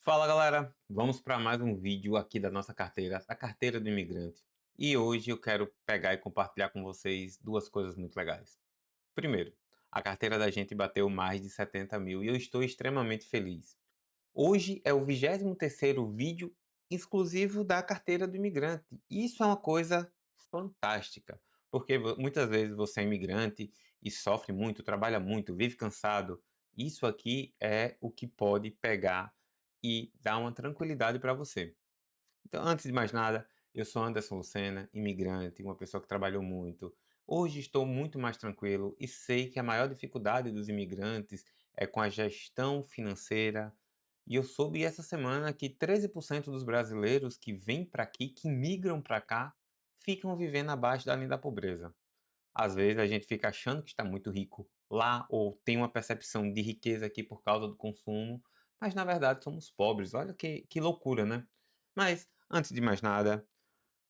Fala galera, vamos para mais um vídeo aqui da nossa carteira, a carteira do imigrante. E hoje eu quero pegar e compartilhar com vocês duas coisas muito legais. Primeiro, a carteira da gente bateu mais de 70 mil e eu estou extremamente feliz. Hoje é o 23º vídeo exclusivo da carteira do imigrante. Isso é uma coisa fantástica, porque muitas vezes você é imigrante e sofre muito, trabalha muito, vive cansado. Isso aqui é o que pode pegar e dar uma tranquilidade para você. Então, antes de mais nada, eu sou Anderson Lucena, imigrante, uma pessoa que trabalhou muito. Hoje estou muito mais tranquilo e sei que a maior dificuldade dos imigrantes é com a gestão financeira. E eu soube essa semana que 13% dos brasileiros que vêm para aqui, que migram para cá, ficam vivendo abaixo da linha da pobreza. Às vezes a gente fica achando que está muito rico lá ou tem uma percepção de riqueza aqui por causa do consumo, mas na verdade somos pobres. Olha que loucura, né? Mas antes de mais nada,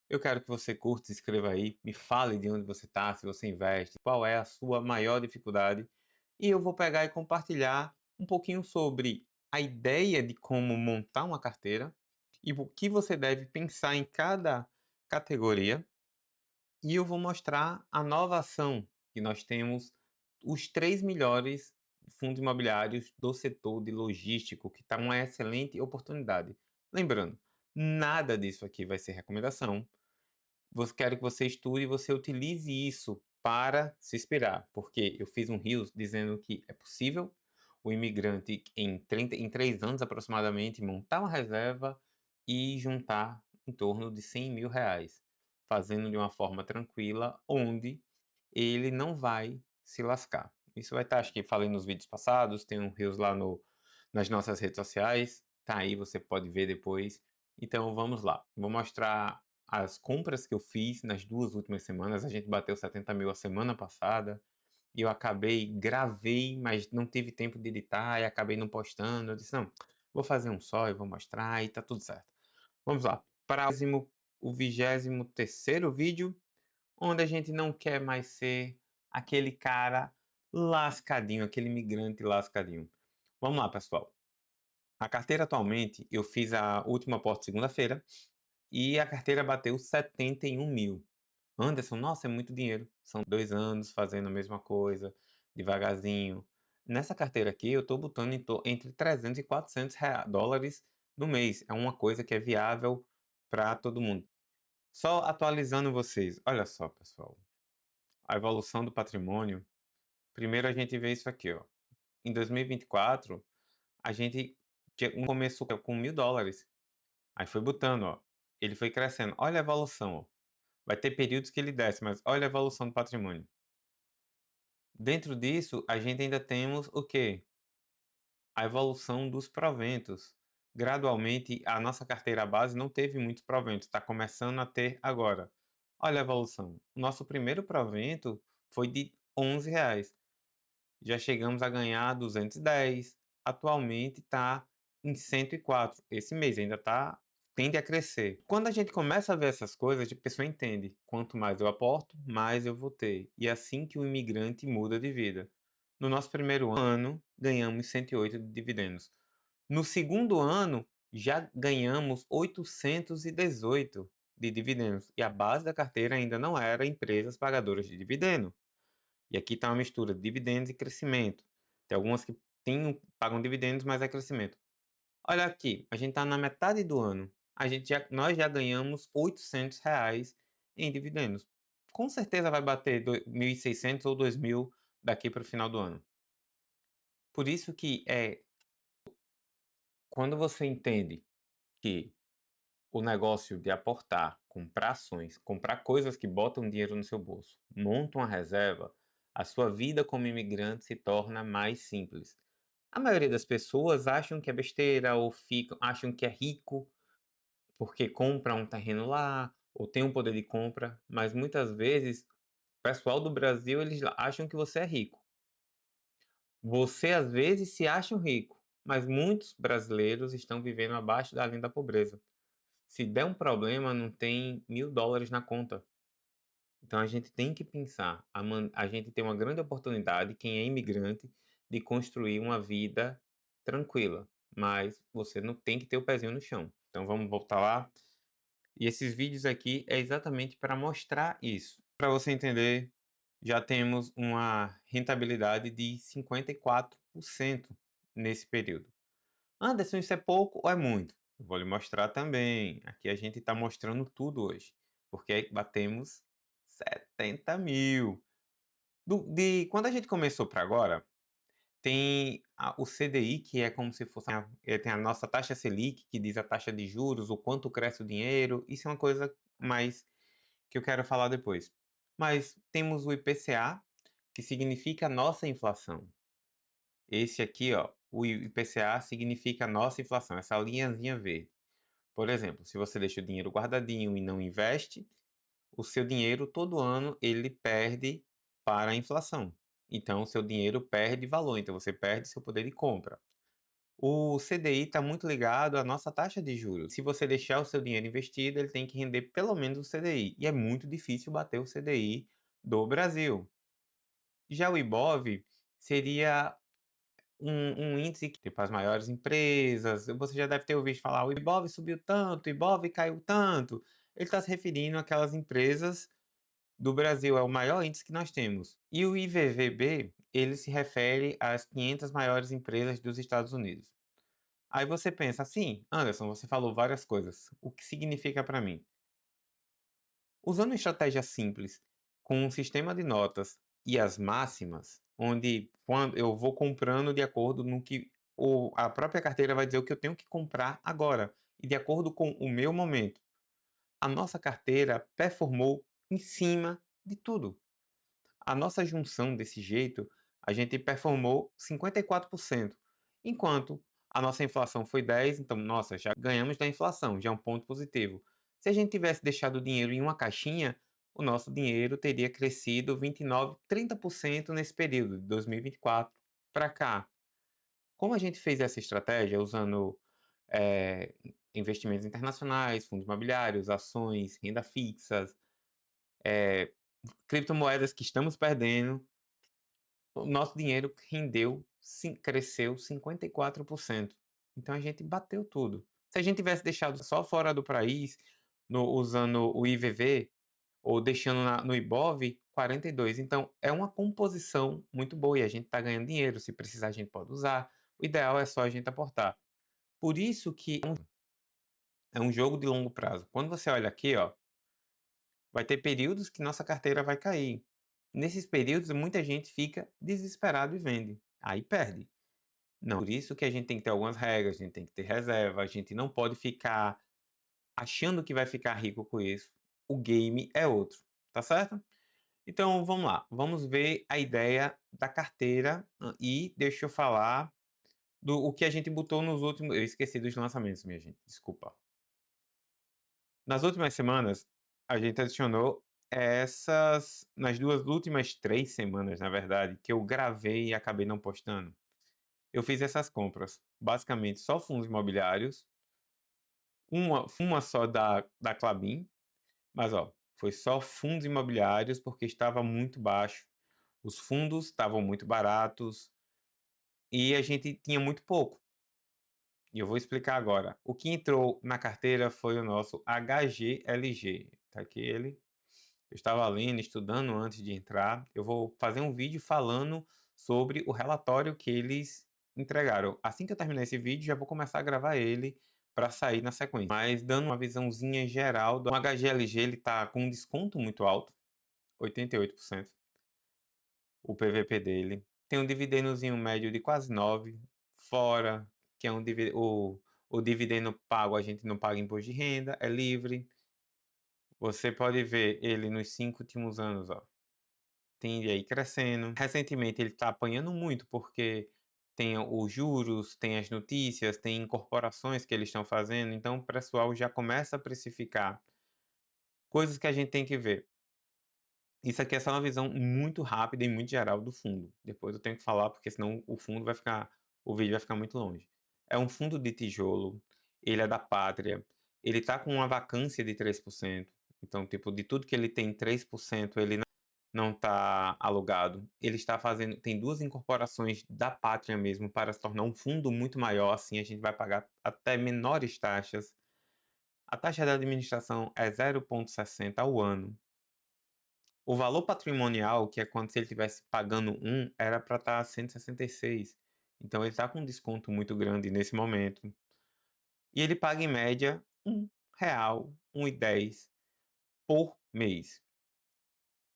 eu quero que você curta, se inscreva aí, me fale de onde você está, se você investe, qual é a sua maior dificuldade, e eu vou pegar e compartilhar um pouquinho sobre a ideia de como montar uma carteira e o que você deve pensar em cada categoria, e eu vou mostrar a nova ação que nós temos, os 3 melhores fundos imobiliários do setor de logístico, que está uma excelente oportunidade. Lembrando, nada disso aqui vai ser recomendação. Quero que você estude e você utilize isso para se inspirar, porque eu fiz um Reels dizendo que é possível o imigrante em 3 anos aproximadamente montar uma reserva e juntar em torno de 100 mil reais, fazendo de uma forma tranquila, onde ele não vai se lascar. Isso vai estar, acho que falei nos vídeos passados, tem um Reels lá no, nas nossas redes sociais, tá aí, você pode ver depois. Então vamos lá, vou mostrar as compras que eu fiz nas 2 últimas semanas. A gente bateu 70 mil a semana passada, e eu gravei, mas não tive tempo de editar e acabei não postando. Eu disse: "Não, vou fazer um só e vou mostrar e tá tudo certo". Vamos lá, próximo, o 23º vídeo, onde a gente não quer mais ser aquele cara lascadinho, aquele imigrante lascadinho. Vamos lá, pessoal. A carteira atualmente, eu fiz a última aporte segunda-feira, e a carteira bateu 71 mil. Anderson, nossa, é muito dinheiro. São 2 anos fazendo a mesma coisa, devagarzinho. Nessa carteira aqui, eu estou botando entre 300 e 400 dólares no mês. É uma coisa que é viável para todo mundo. Só atualizando vocês, olha só, pessoal, a evolução do patrimônio. Primeiro a gente vê isso aqui, ó. Em 2024, a gente começou com 1.000 dólares. Aí foi botando, ó. Ele foi crescendo. Olha a evolução, ó. Vai ter períodos que ele desce, mas olha a evolução do patrimônio. Dentro disso, a gente ainda temos o quê? A evolução dos proventos. Gradualmente, a nossa carteira base não teve muitos proventos, está começando a ter agora. Olha a evolução. O nosso primeiro provento foi de R$ 11. Já chegamos a ganhar 210. Atualmente está em 104. Esse mês ainda tende a crescer. Quando a gente começa a ver essas coisas, a pessoa entende: quanto mais eu aporto, mais eu vou ter. E é assim que o imigrante muda de vida. No nosso primeiro ano, ganhamos 108 de dividendos. No segundo ano, já ganhamos 818 de dividendos. E a base da carteira ainda não era empresas pagadoras de dividendo. E aqui está uma mistura de dividendos e crescimento. Tem algumas que pagam dividendos, mas é crescimento. Olha aqui, a gente está na metade do ano. Nós já ganhamos R$ 800 em dividendos. Com certeza vai bater 1.600 ou 2.000 daqui para o final do ano. Por isso que quando você entende que o negócio de aportar, comprar ações, comprar coisas que botam dinheiro no seu bolso, monta uma reserva, a sua vida como imigrante se torna mais simples. A maioria das pessoas acham que é besteira ou acham que é rico porque compra um terreno lá ou tem um poder de compra, mas muitas vezes o pessoal do Brasil eles acham que você é rico. Você às vezes se acha rico, mas muitos brasileiros estão vivendo abaixo da linha da pobreza. Se der um problema, não tem 1.000 dólares na conta. Então a gente tem que pensar, a gente tem uma grande oportunidade, quem é imigrante, de construir uma vida tranquila. mas você não tem que ter o pezinho no chão. Então vamos voltar lá. E esses vídeos aqui é exatamente para mostrar isso. Para você entender, já temos uma rentabilidade de 54% nesse período. Anderson, isso é pouco ou é muito? Eu vou lhe mostrar também. Aqui a gente está mostrando tudo hoje, porque aí batemos 70.000. De quando a gente começou para agora, tem o CDI, que é como se fosse tem a nossa taxa Selic, que diz a taxa de juros, o quanto cresce o dinheiro. Isso é uma coisa mais que eu quero falar depois. Mas temos o IPCA, que significa a nossa inflação. Esse aqui, ó, o IPCA significa a nossa inflação, essa linhazinha verde. Por exemplo, se você deixa o dinheiro guardadinho e não investe, o seu dinheiro todo ano ele perde para a inflação. Então, o seu dinheiro perde valor, então você perde seu poder de compra. O CDI está muito ligado à nossa taxa de juros. Se você deixar o seu dinheiro investido, ele tem que render pelo menos o CDI. E é muito difícil bater o CDI do Brasil. Já o IBOV seria um índice que para as maiores empresas. Você já deve ter ouvido falar: o IBOV subiu tanto, o IBOV caiu tanto. Ele está se referindo àquelas empresas do Brasil, é o maior índice que nós temos. E o IVVB, ele se refere às 500 maiores empresas dos Estados Unidos. Aí você pensa assim: Anderson, você falou várias coisas. O que significa para mim? Usando uma estratégia simples, com um sistema de notas e as máximas, onde quando eu vou comprando de acordo no que a própria carteira vai dizer o que eu tenho que comprar agora, e de acordo com o meu momento. A nossa carteira performou em cima de tudo. A nossa junção desse jeito, a gente performou 54%, enquanto a nossa inflação foi 10, então, nossa, já ganhamos da inflação, já é um ponto positivo. Se a gente tivesse deixado o dinheiro em uma caixinha, o nosso dinheiro teria crescido 29, 30% nesse período, de 2024 para cá. Como a gente fez essa estratégia usando eh, investimentos internacionais, fundos imobiliários, ações, renda fixas, criptomoedas que estamos perdendo, o nosso dinheiro rendeu, sim, cresceu 54%. Então a gente bateu tudo. Se a gente tivesse deixado só fora do país, usando o IVV, ou deixando no IBOV, 42. Então é uma composição muito boa e a gente está ganhando dinheiro. Se precisar, a gente pode usar. O ideal é só a gente aportar. Por isso que é um jogo de longo prazo. Quando você olha aqui, ó, vai ter períodos que nossa carteira vai cair. Nesses períodos, muita gente fica desesperado e vende. Aí perde. Não, por isso que a gente tem que ter algumas regras, a gente tem que ter reserva, a gente não pode ficar achando que vai ficar rico com isso. O game é outro, tá certo? Então vamos lá, vamos ver a ideia da carteira e deixa eu falar do o que a gente botou nos últimos. Eu esqueci dos lançamentos, minha gente, desculpa. Nas últimas semanas, a gente adicionou nas 2 últimas 3 semanas, na verdade, que eu gravei e acabei não postando. Eu fiz essas compras, basicamente só fundos imobiliários, uma só da Klabin, mas ó, foi só fundos imobiliários porque estava muito baixo. Os fundos estavam muito baratos e a gente tinha muito pouco. E eu vou explicar agora. O que entrou na carteira foi o nosso HGLG. Tá aqui ele. Eu estava lendo, estudando antes de entrar. Eu vou fazer um vídeo falando sobre o relatório que eles entregaram. Assim que eu terminar esse vídeo, já vou começar a gravar ele para sair na sequência. Mas dando uma visãozinha geral, do HGLG ele está com um desconto muito alto, 88%, o PVP dele. Tem um dividendozinho médio de quase 9, fora que é o dividendo pago, a gente não paga imposto de renda, é livre. Você pode ver ele nos 5 últimos anos, ó. Tende a ir crescendo. Recentemente ele está apanhando muito, porque tem os juros, tem as notícias, tem incorporações que eles estão fazendo, então o pessoal já começa a precificar coisas que a gente tem que ver. Isso aqui é só uma visão muito rápida e muito geral do fundo. Depois eu tenho que falar, porque senão o vídeo vai ficar muito longe. É um fundo de tijolo, ele é da Pátria, ele está com uma vacância de 3%. Então, tipo, de tudo que ele tem 3%, ele não está alugado. Ele está fazendo tem 2 incorporações da pátria mesmo para se tornar um fundo muito maior, assim a gente vai pagar até menores taxas. A taxa de administração é 0,60 ao ano. O valor patrimonial, que é quando se ele tivesse pagando era para estar 166. Então ele está com um desconto muito grande nesse momento. E ele paga em média R$ 1,10 por mês.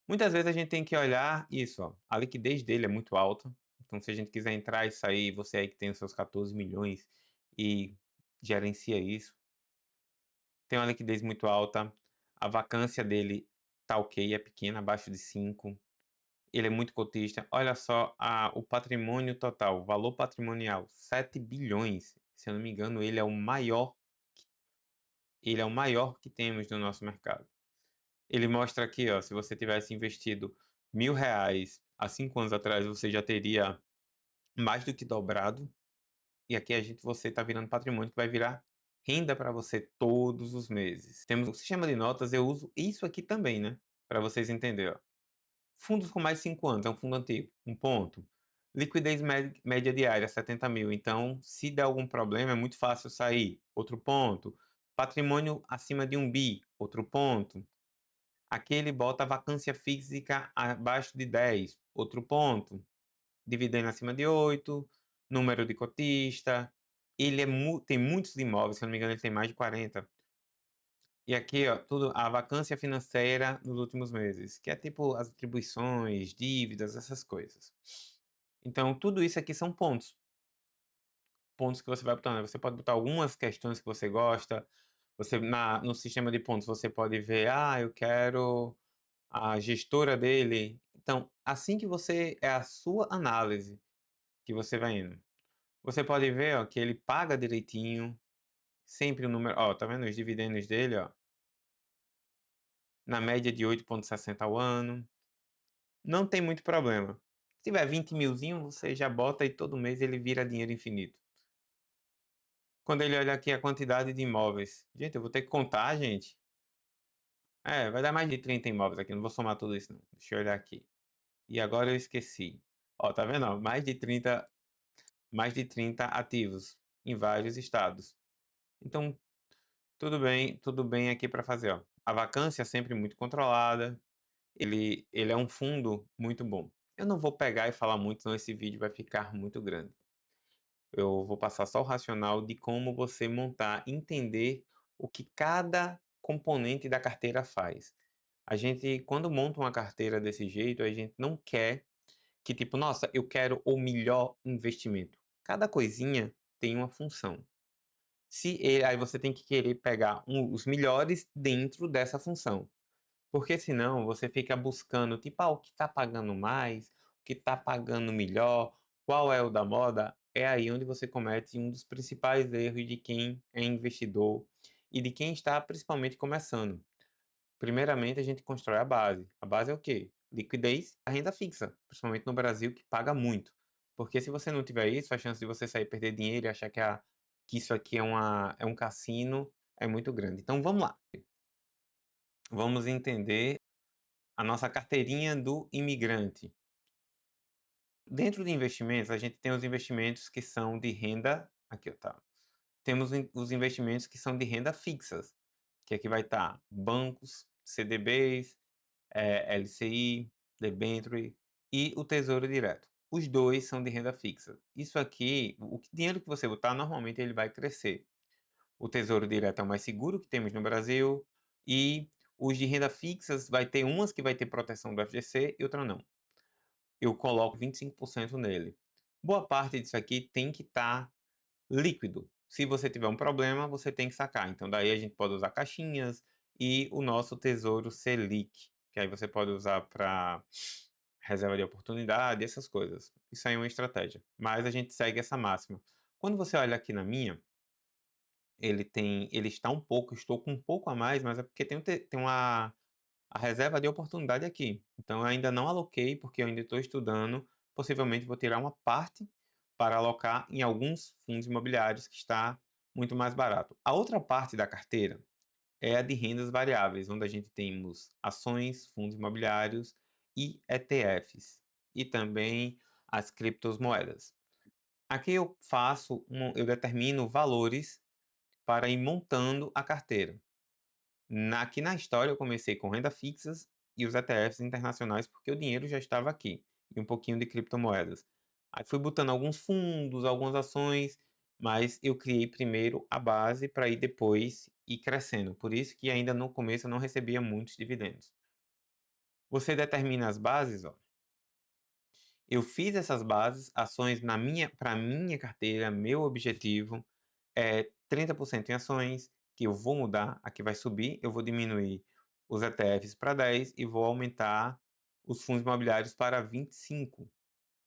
Muitas vezes a gente tem que olhar isso, ó, a liquidez dele é muito alta, então se a gente quiser entrar e sair, você aí que tem os seus 14 milhões e gerencia isso, tem uma liquidez muito alta, a vacância dele tá ok, é pequena, abaixo de 5. Ele é muito cotista. Olha só o patrimônio total, o valor patrimonial, 7 bilhões. Se eu não me engano, ele é o maior que temos no nosso mercado. Ele mostra aqui, ó, se você tivesse investido R$ 1.000 há 5 anos atrás, você já teria mais do que dobrado. E aqui você está virando patrimônio que vai virar renda para você todos os meses. Temos o sistema de notas, eu uso isso aqui também, né? Para vocês entenderem, ó. Fundos com mais de 5 anos, é um fundo antigo, um ponto. Liquidez média diária, 70 mil. Então, se der algum problema, é muito fácil sair. Outro ponto. Patrimônio acima de 1 bi, outro ponto. Aqui ele bota a vacância física abaixo de 10, outro ponto. Dividendo acima de 8, número de cotista. Ele tem muitos imóveis, se eu não me engano, ele tem mais de 40. E aqui, ó, tudo a vacância financeira nos últimos meses, que é tipo as atribuições, dívidas, essas coisas. Então, tudo isso aqui são pontos. Pontos que você vai botando. Você pode botar algumas questões que você gosta. No sistema de pontos, você pode ver, eu quero a gestora dele. Então, assim que é a sua análise que você vai indo. Você pode ver, ó, que ele paga direitinho, sempre o número, ó, tá vendo os dividendos dele, ó, na média de 8,60 ao ano. Não tem muito problema. Se tiver 20 milzinho, você já bota e todo mês ele vira dinheiro infinito. Quando ele olha aqui a quantidade de imóveis, gente, eu vou ter que contar, gente. Vai dar mais de 30 imóveis aqui, não vou somar tudo isso não. Deixa eu olhar aqui. E agora eu esqueci. Ó, tá vendo? Ó, mais de 30 ativos em vários estados. Então, tudo bem aqui para fazer, ó. A vacância é sempre muito controlada. Ele é um fundo muito bom. Eu não vou pegar e falar muito, senão esse vídeo vai ficar muito grande. Eu vou passar só o racional de como você montar, entender o que cada componente da carteira faz. A gente, quando monta uma carteira desse jeito, a gente não quer que tipo, nossa, eu quero o melhor investimento. Cada coisinha tem uma função. Aí você tem que querer pegar os melhores dentro dessa função. Porque senão você fica buscando, tipo, o que está pagando mais, o que está pagando melhor, qual é o da moda. É aí onde você comete um dos principais erros de quem é investidor e de quem está principalmente começando. Primeiramente, a gente constrói a base. A base é o quê? Liquidez, a renda fixa, principalmente no Brasil, que paga muito. Porque se você não tiver isso, a chance de você sair perder dinheiro e achar que isso aqui é um cassino é muito grande. Então vamos lá. Vamos entender a nossa carteirinha do imigrante. Dentro de investimentos, a gente tem os investimentos que são de renda. Aqui, tá. Temos os investimentos que são de renda fixas, que aqui vai estar bancos, CDBs, LCI, debênture e o Tesouro Direto. Os dois são de renda fixa. Isso aqui, o dinheiro que você botar, normalmente ele vai crescer. O Tesouro Direto é o mais seguro que temos no Brasil e os de renda fixas vai ter umas que vai ter proteção do FGC e outra não. Eu coloco 25% nele. Boa parte disso aqui tem que estar líquido. Se você tiver um problema, você tem que sacar. Então daí a gente pode usar caixinhas e o nosso Tesouro Selic, que aí você pode usar para reserva de oportunidade, essas coisas. Isso aí é uma estratégia. Mas a gente segue essa máxima. Quando você olha aqui na minha, ele está estou com um pouco a mais, mas é porque tem a reserva de oportunidade aqui. Então eu ainda não aloquei, porque eu ainda estou estudando. Possivelmente vou tirar uma parte para alocar em alguns fundos imobiliários que está muito mais barato. A outra parte da carteira é a de rendas variáveis, onde a gente temos ações, fundos imobiliários e ETFs, e também as criptomoedas. Aqui eu determino valores para ir montando a carteira. Aqui na história eu comecei com renda fixas e os ETFs internacionais, porque o dinheiro já estava aqui, e um pouquinho de criptomoedas. Aí fui botando alguns fundos, algumas ações, mas eu criei primeiro a base para ir depois ir crescendo. Por isso que ainda no começo eu não recebia muitos dividendos. Você determina as bases, ó. Eu fiz essas bases, ações para minha carteira, meu objetivo é 30% em ações, que eu vou mudar, aqui vai subir, eu vou diminuir os ETFs para 10 e vou aumentar os fundos imobiliários para 25,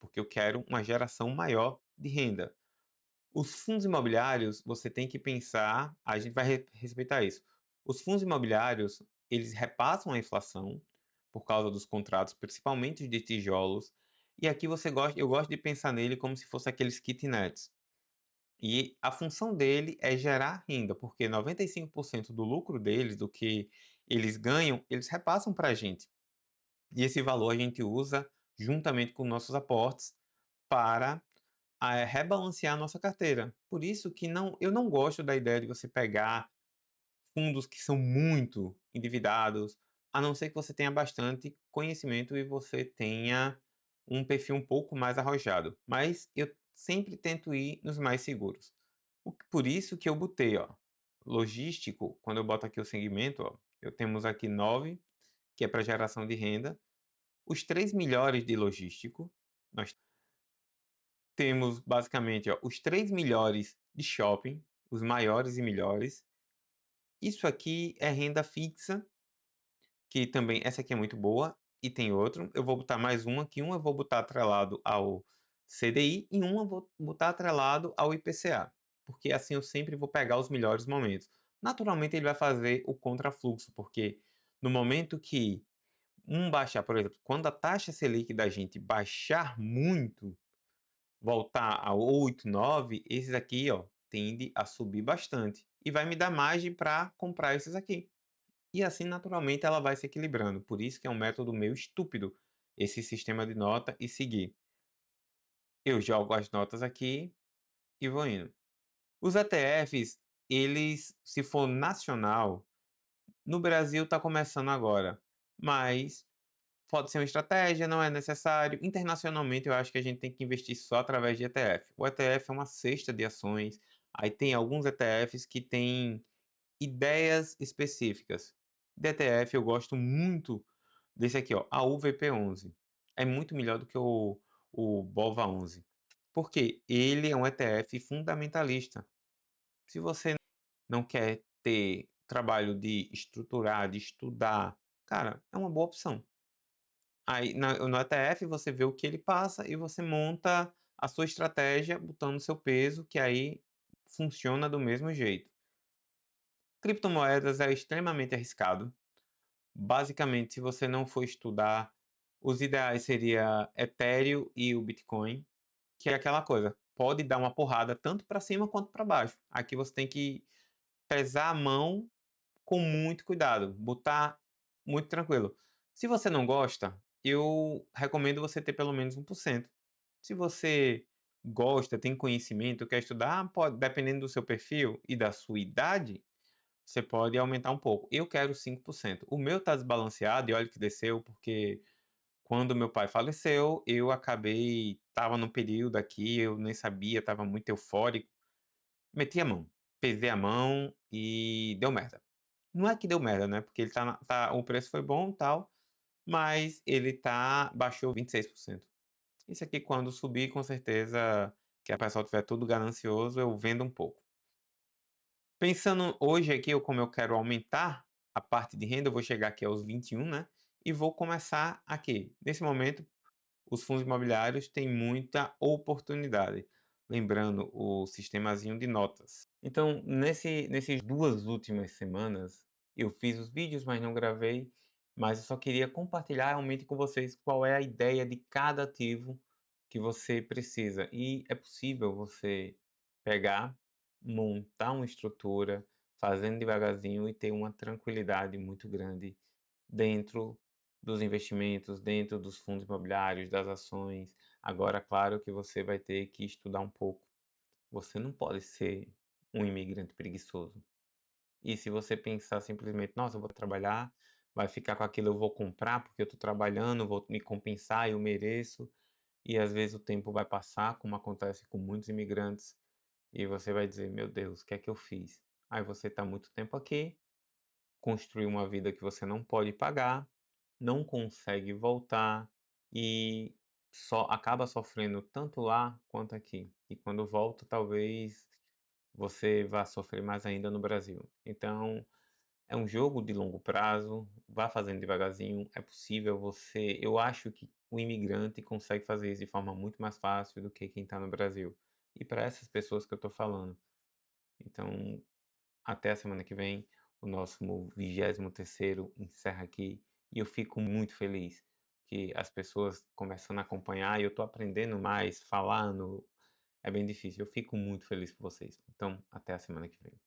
porque eu quero uma geração maior de renda. Os fundos imobiliários, você tem que pensar, a gente vai respeitar isso. Os fundos imobiliários, eles repassam a inflação por causa dos contratos, principalmente de tijolos, e aqui eu gosto de pensar nele como se fosse aqueles kitnets. E a função dele é gerar renda, porque 95% do lucro deles, do que eles ganham, eles repassam para a gente. E esse valor a gente usa juntamente com nossos aportes para rebalancear a nossa carteira. Por isso que eu não gosto da ideia de você pegar fundos que são muito endividados, a não ser que você tenha bastante conhecimento e você tenha um perfil um pouco mais arrojado. Mas eu sempre tento ir nos mais seguros. Por isso que eu botei, ó, logístico, quando eu boto aqui o segmento, ó, eu temos aqui 9, que é para geração de renda. Os 3 melhores de logístico, nós temos basicamente, ó, os 3 melhores de shopping, os maiores e melhores. Isso aqui é renda fixa, que também essa aqui é muito boa, e tem outro. Eu vou botar mais uma, que um eu vou botar atrelado ao CDI e um eu vou botar atrelado ao IPCA, porque assim eu sempre vou pegar os melhores momentos. Naturalmente ele vai fazer o contrafluxo, porque no momento que um baixar, por exemplo, quando a taxa Selic da gente baixar muito, voltar a 8, 9, esses aqui, ó, tende a subir bastante e vai me dar margem para comprar esses aqui. E assim, naturalmente, ela vai se equilibrando. Por isso que é um método meio estúpido esse sistema de nota e seguir. Eu jogo as notas aqui e vou indo. Os ETFs, eles, se for nacional, no Brasil está começando agora, mas pode ser uma estratégia, não é necessário. Internacionalmente, eu acho que a gente tem que investir só através de ETF. O ETF é uma cesta de ações, aí tem alguns ETFs que têm ideias específicas. De ETF, eu gosto muito desse aqui, ó, a UVP11. É muito melhor do que o BOVA11. Porque ele é um ETF fundamentalista. Se você não quer ter trabalho de estruturar, de estudar, cara, é uma boa opção. Aí no ETF você vê o que ele passa e você monta a sua estratégia botando o seu peso, que aí funciona do mesmo jeito. Criptomoedas é extremamente arriscado. Basicamente, se você não for estudar, os ideais seria Ethereum e o Bitcoin, que é aquela coisa, pode dar uma porrada tanto para cima quanto para baixo. Aqui você tem que pesar a mão com muito cuidado, botar muito tranquilo. Se você não gosta, eu recomendo você ter pelo menos 1%. Se você gosta, tem conhecimento, quer estudar, pode, dependendo do seu perfil e da sua idade, você pode aumentar um pouco. Eu quero 5%. O meu tá desbalanceado e olha que desceu, porque quando meu pai faleceu, eu acabei estava num período aqui, eu nem sabia, estava muito eufórico, meti a mão, pesei a mão e deu merda. Não é que deu merda, né, porque ele o preço foi bom, tal, mas ele baixou 26%. Isso aqui quando subir, com certeza, que a pessoa tiver tudo ganancioso, eu vendo um pouco. Pensando hoje aqui, como eu quero aumentar a parte de renda, eu vou chegar aqui aos 21, né? E vou começar aqui. Nesse momento, os fundos imobiliários têm muita oportunidade. Lembrando o sistemazinho de notas. Então, nesses 2 últimas semanas, eu fiz os vídeos, mas não gravei. Mas eu só queria compartilhar realmente com vocês qual é a ideia de cada ativo que você precisa. E é possível você pegar, montar uma estrutura, fazendo devagarzinho e ter uma tranquilidade muito grande dentro dos investimentos dentro dos fundos imobiliários, das ações. Agora, claro que você vai ter que estudar um pouco. Você não pode ser um imigrante preguiçoso. E se você pensar simplesmente: "Nossa, eu vou trabalhar, vai ficar com aquilo, eu vou comprar porque eu estou trabalhando, vou me compensar, eu mereço", e às vezes o tempo vai passar, como acontece com muitos imigrantes, e você vai dizer: "Meu Deus, o que é que eu fiz?". Aí você está muito tempo aqui, construiu uma vida que você não pode pagar, não consegue voltar e só acaba sofrendo tanto lá quanto aqui. E quando volta, talvez você vá sofrer mais ainda no Brasil. Então, é um jogo de longo prazo, vá fazendo devagarzinho, é possível você eu acho que o imigrante consegue fazer isso de forma muito mais fácil do que quem está no Brasil. E para essas pessoas que eu estou falando. Então, até a semana que vem, o nosso 23º encerra aqui, e eu fico muito feliz que as pessoas começando a acompanhar e eu estou aprendendo mais, falando, é bem difícil. Eu fico muito feliz por vocês. Então, até a semana que vem.